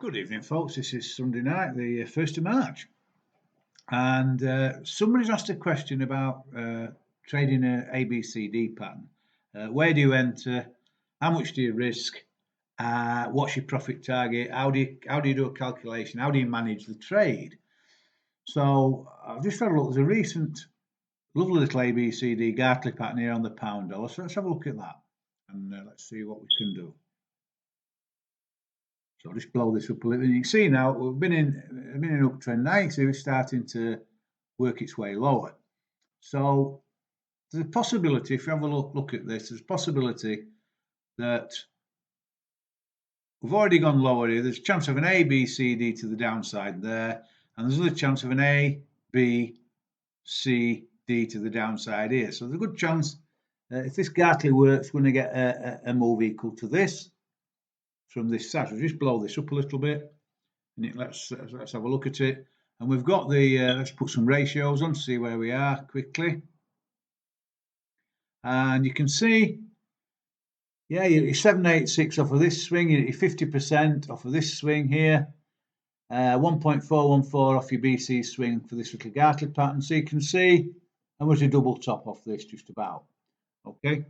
Good evening, folks. This is Sunday night, the 1st of March. And somebody's asked a question about trading an ABCD pattern. Where do you enter? How much do you risk? What's your profit target? How do you do a calculation? How do you manage the trade? So I've just had a look. There's a recent lovely little ABCD Gartley pattern here on the pound dollar. So let's have a look at that and let's see what we can do. So I'll just blow this up a little. You can see now we've been in an uptrend. Now you can see we're starting to work its way lower. So there's a possibility, if you have a look at this, there's a possibility that we've already gone lower here. There's a chance of an A, B, C, D to the downside there, and there's another chance of an A, B, C, D to the downside here. So there's a good chance if this Gartley works, we're going to get a move equal to this from this side. So just blow this up a little bit, and let's have a look at it. And we've got the let's put some ratios on to see where we are quickly. And you can see, yeah, you're 786 off of this swing, you're 50% off of this swing here, 1.414 off your BC swing for this little Gartley pattern. So you can see how much a double top off this, just about. Okay,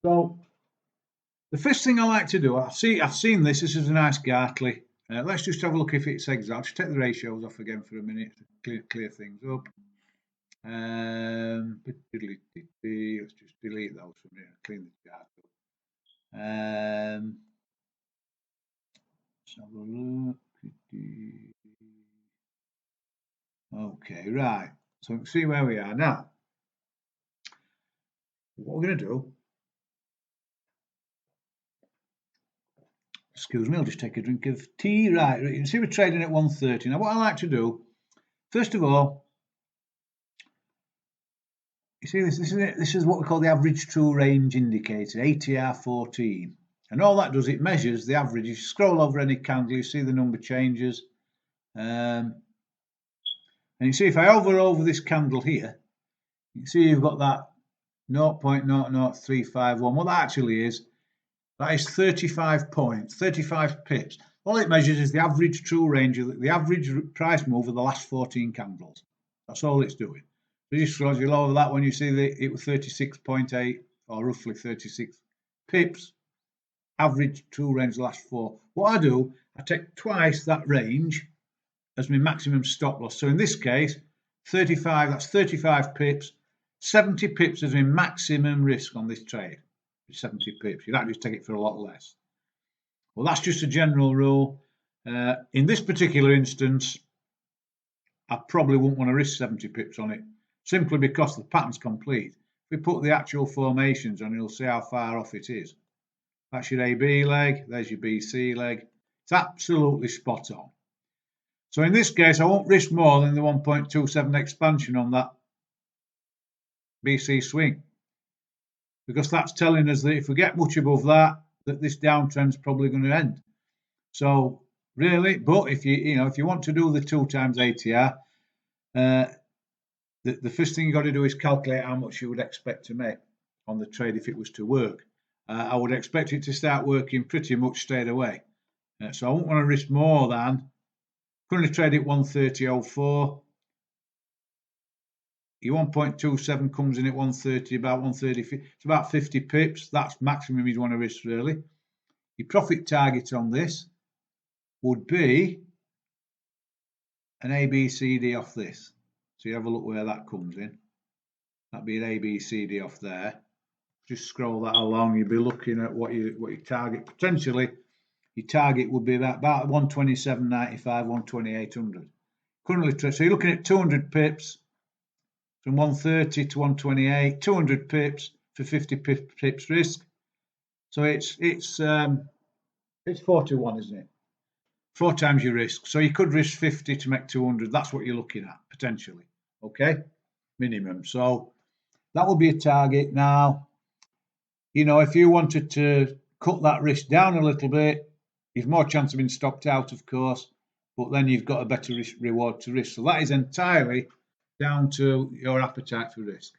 so the first thing I like to do, I've seen this is a nice Gartley. Let's just have a look if it's exact. I'll just take the ratios off again for a minute to clear things up. Let's just delete those from here, clean the chart up. Let's have a look. Okay, right. So you can see where we are now. What we're going to do, excuse me, I'll just take a drink of tea. Right, you can see we're trading at 130. Now, what I like to do, first of all, you see this is what we call the average true range indicator, ATR 14. And all that does, it measures the average. You scroll over any candle, you see the number changes. And you see if I hover over this candle here, you can see you've got that 0.00351. What that actually is, that is 35 points, 35 pips. All it measures is the average true range, the average price move of the last 14 candles. That's all it's doing. So just as you lower that one, you see that it was 36.8 or roughly 36 pips. Average true range the last four. What I do, I take twice that range as my maximum stop loss. So in this case, 35, that's 35 pips. 70 pips is my maximum risk on this trade. 70 pips. You'd actually take it for a lot less. Well, that's just a general rule. In this particular instance, I probably wouldn't want to risk 70 pips on it, simply because the pattern's complete. If we put the actual formations on, you'll see how far off it is. That's your AB leg, there's your BC leg. It's absolutely spot on. So in this case, I won't risk more than the 1.27 expansion on that BC swing, because that's telling us that if we get much above that, that this downtrend's probably going to end. So really, but if you want to do the 2 times ATR, the first thing you've got to do is calculate how much you would expect to make on the trade if it was to work. I would expect it to start working pretty much straight away. So I won't want to risk more than, currently trade at 130.04. Your 1.27 comes in at 130, about 130. It's about 50 pips. That's maximum you'd want to risk, really. Your profit target on this would be an ABCD off this. So you have a look where that comes in. That'd be an ABCD off there. Just scroll that along. You'll be looking at what your target potentially. Your target would be about 127.95, 128.00. Currently, so you're looking at 200 pips from 130 to 128. 200 pips for 50 pips risk. So it's 41, isn't it? 4 times your risk. So you could risk 50 to make 200. That's what you're looking at potentially. Okay, minimum. So that would be a target. Now, if you wanted to cut that risk down a little bit, you've more chance of being stopped out, of course, but then you've got a better reward to risk. So that is entirely down to your appetite for risk.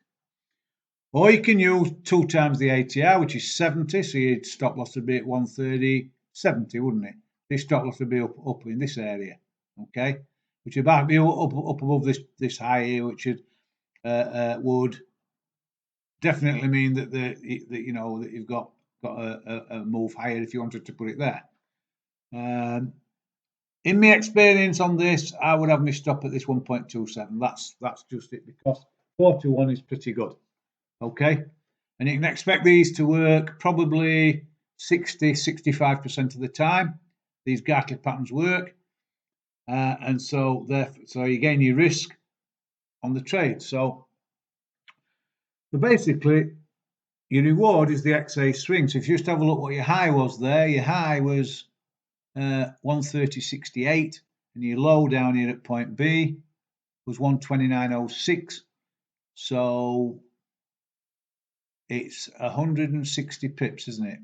Or you can use 2 times the ATR, which is 70, so your stop loss would be at 130.70, wouldn't it? this stop loss would be up in this area, okay, which would about be up above this high here, which would definitely mean that that you've got a move higher if you wanted to put it there. In my experience on this, I would have my stop at this 1.27. That's just it, because 4 to 1 is pretty good. Okay, and you can expect these to work probably 60-65% of the time. These Gartley patterns work, and so you gain your risk on the trade. So basically, your reward is the XA swing. So if you just have a look what your high was there, your high was 130.68, and your low down here at point B was 129.06. So it's 160 pips, isn't it?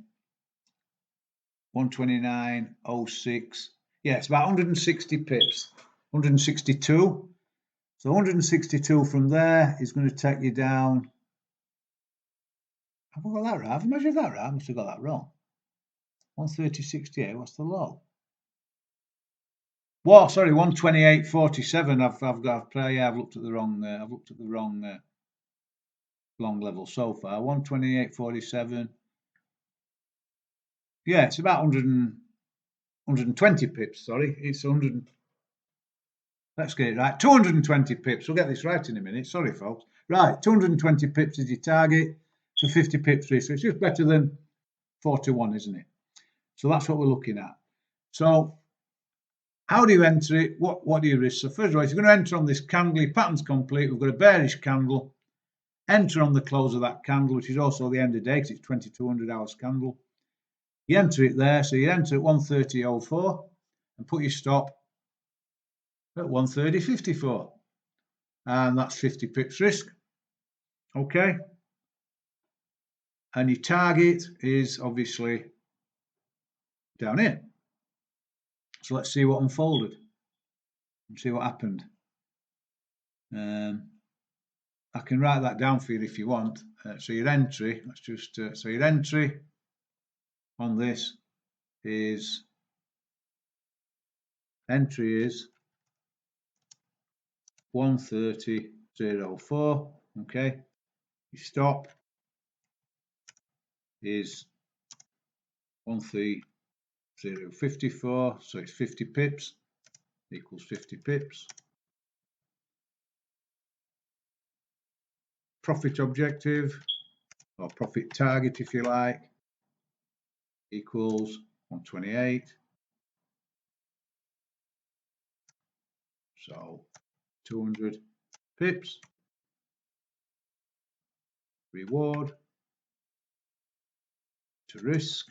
129.06. Yeah, it's about 160 pips. 162. So 162 from there is going to take you down. Have I got that right? Have I measured that right? I must have got that wrong. 130.68. What's the low? Well, sorry, 128.47. I've looked at the wrong. I've looked at the wrong long level so far. 128.47. Yeah, it's about 120 pips. Sorry, it's 100. Let's get it right. 220 pips. We'll get this right in a minute. Sorry, folks. Right, 220 pips is your target for 50 pips risk. So it's just better than 4 to 1, isn't it? So that's what we're looking at. So how do you enter it? What do you risk? So first of all, if you're going to enter on this candle, your pattern's complete. We've got a bearish candle. Enter on the close of that candle, which is also the end of the day because it's 2200 hours candle. You enter it there. So you enter at 130.04 and put your stop at 130.54. And that's 50 pips risk. Okay. And your target is obviously down here. So let's see what unfolded and see what happened. I can write that down for you if you want. So your entry, let's just, so your entry on this is, entry is 130.04, okay. Your stop is 130.54, so it's 50 pips, equals 50 pips. Profit objective, or profit target if you like, equals 128. So 200 pips. Reward to risk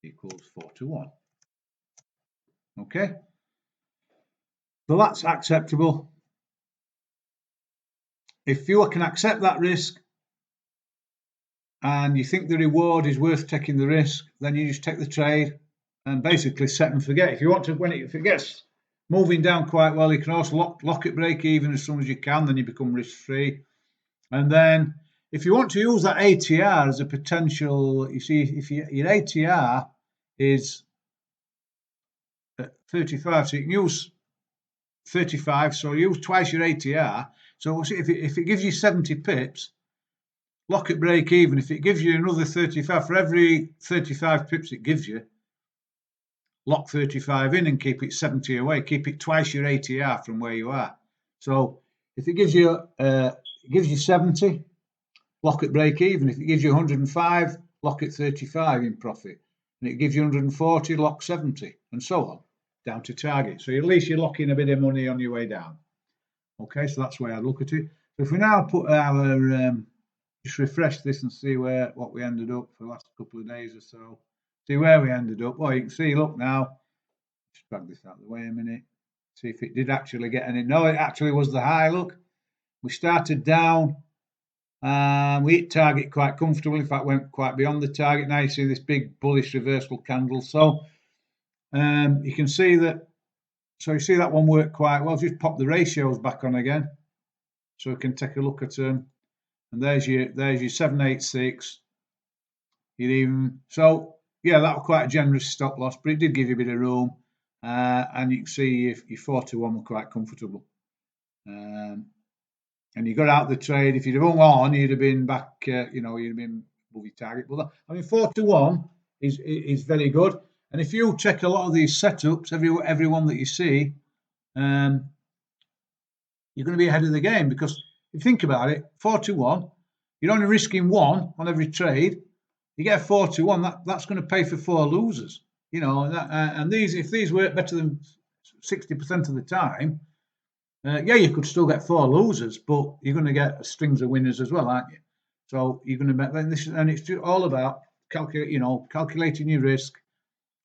equals 4 to 1. Okay. So that's acceptable. If you can accept that risk and you think the reward is worth taking the risk, then you just take the trade and basically set and forget. If you want to, if it gets moving down quite well, you can also lock it break even as soon as you can, then you become risk free. And then if you want to use that ATR as a potential, you see, if your ATR is at 35, so you can use 35, so use twice your ATR. So if it gives you 70 pips, lock it break even. If it gives you another 35, for every 35 pips it gives you, lock 35 in and keep it 70 away. Keep it twice your ATR from where you are. So if it gives you 70, lock it break even. If it gives you 105, lock it 35 in profit. And it gives you 140, lock 70, and so on, down to target. So at least you're locking a bit of money on your way down. Okay, so that's the way I look at it. So if we now put our, just refresh this and see what we ended up for the last couple of days or so. See where we ended up. Well, you can see, look now, just drag this out of the way a minute. See if it did actually get any. No, it actually was the high. Look, we started down. We hit target quite comfortably. In fact, went quite beyond the target. Now you see this big bullish reversal candle. So you can see that. So you see that one worked quite well. Just pop the ratios back on again, so we can take a look at them. And there's your 786. You'd even, so yeah, that was quite a generous stop loss, but it did give you a bit of room. And you can see if your 4-1 were quite comfortable. And you got out the trade. If you'd have hung on, you'd have been back, you'd have been above your target. But I mean, 4-1 is very good. And if you check a lot of these setups, every one that you see, you're going to be ahead of the game, because if you think about it, 4-1, you're only risking one on every trade. You get a 4-1, that's going to pay for 4 losers. And if these work better than 60% of the time, yeah, you could still get 4 losers, but you're going to get strings of winners as well, aren't you? So you're going to bet. And it's just all about calculating your risk,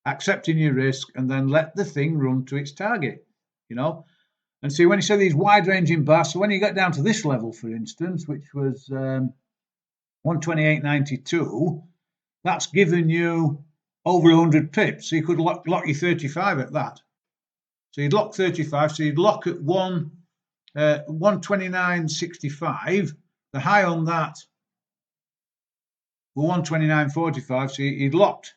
accepting your risk, and then let the thing run to its target. And see, when you say these wide-ranging bars, so when you get down to this level, for instance, which was 128.92, that's given you over 100 pips. So you could lock your 35 at that. So you'd lock 35. So you'd lock at 129.65. The high on that were 129.45. So you'd locked.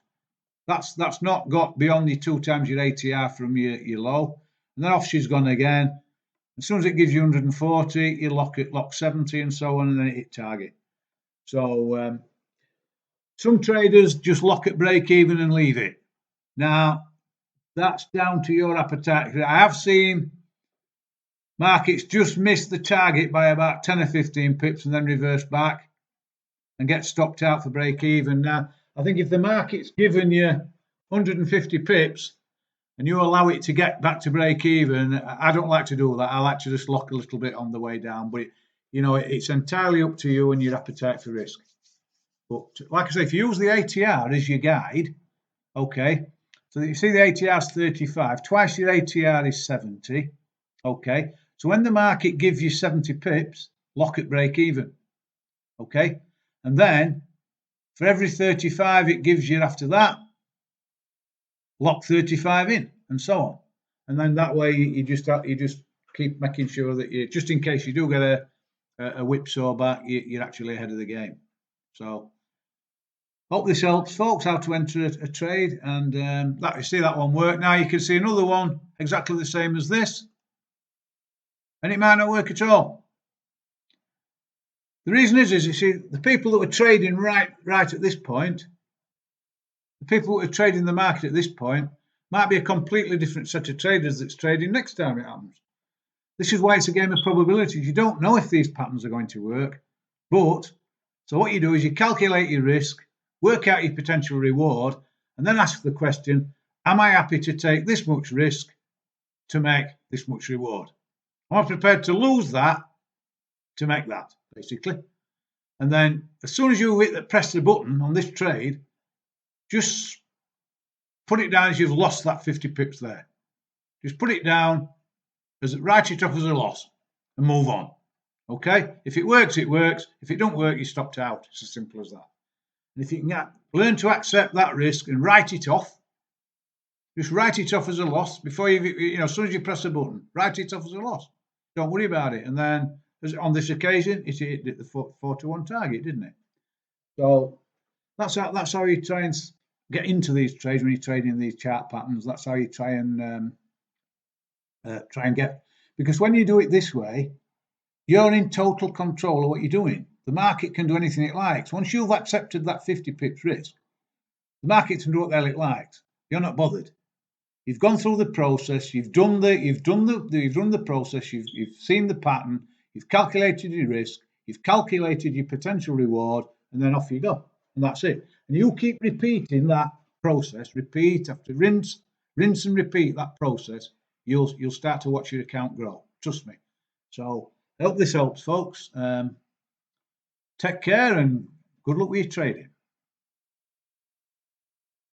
That's not got beyond your 2 times your ATR from your low. And then off she's gone again. As soon as it gives you 140, you lock 70 and so on, and then it hit target. So some traders just lock at break even and leave it. Now, that's down to your appetite. I have seen markets just miss the target by about 10 or 15 pips and then reverse back and get stopped out for break even. Now, I think if the market's given you 150 pips and you allow it to get back to break even, I don't like to do that. I like to just lock a little bit on the way down. But, it's entirely up to you and your appetite for risk. But like I say, if you use the ATR as your guide, okay, so you see the ATR is 35, twice your ATR is 70, okay. So when the market gives you 70 pips, lock at break even, okay. And then for every 35 it gives you after that, lock 35 in, and so on. And then that way you just keep making sure that you, just in case you do get a whipsaw back, you're actually ahead of the game. So hope this helps, folks, how to enter a trade. And you see that one work. Now you can see another one exactly the same as this, and it might not work at all. The reason is you see, the people that were trading right at this point, the people that are trading the market at this point might be a completely different set of traders that's trading next time it happens. This is why it's a game of probabilities. You don't know if these patterns are going to work, but so what you do is you calculate your risk, work out your potential reward, and then ask the question, am I happy to take this much risk to make this much reward? Am I prepared to lose that to make that, basically? And then as soon as you press the button on this trade, just put it down as you've lost that 50 pips there. Just put it down, write it off as a loss and move on. Okay? If it works, it works. If it don't work, you stopped out. It's as simple as that. And if you can learn to accept that risk and write it off, just write it off as a loss before as soon as you press the button, write it off as a loss. Don't worry about it. And then, on this occasion, it hit the 4-1 target, didn't it? So that's how you try and get into these trades when you're trading these chart patterns. That's how you try and get, because when you do it this way, you're in total control of what you're doing. The market can do anything it likes. Once you've accepted that 50 pips risk, the market can do what the hell it likes. You're not bothered. You've gone through the process. You've run the process. You've seen the pattern. You've calculated your risk. You've calculated your potential reward, and then off you go. And that's it. And you keep repeating that process. Repeat after rinse and repeat that process. You'll start to watch your account grow. Trust me. So I hope this helps, folks. Take care and good luck with your trading.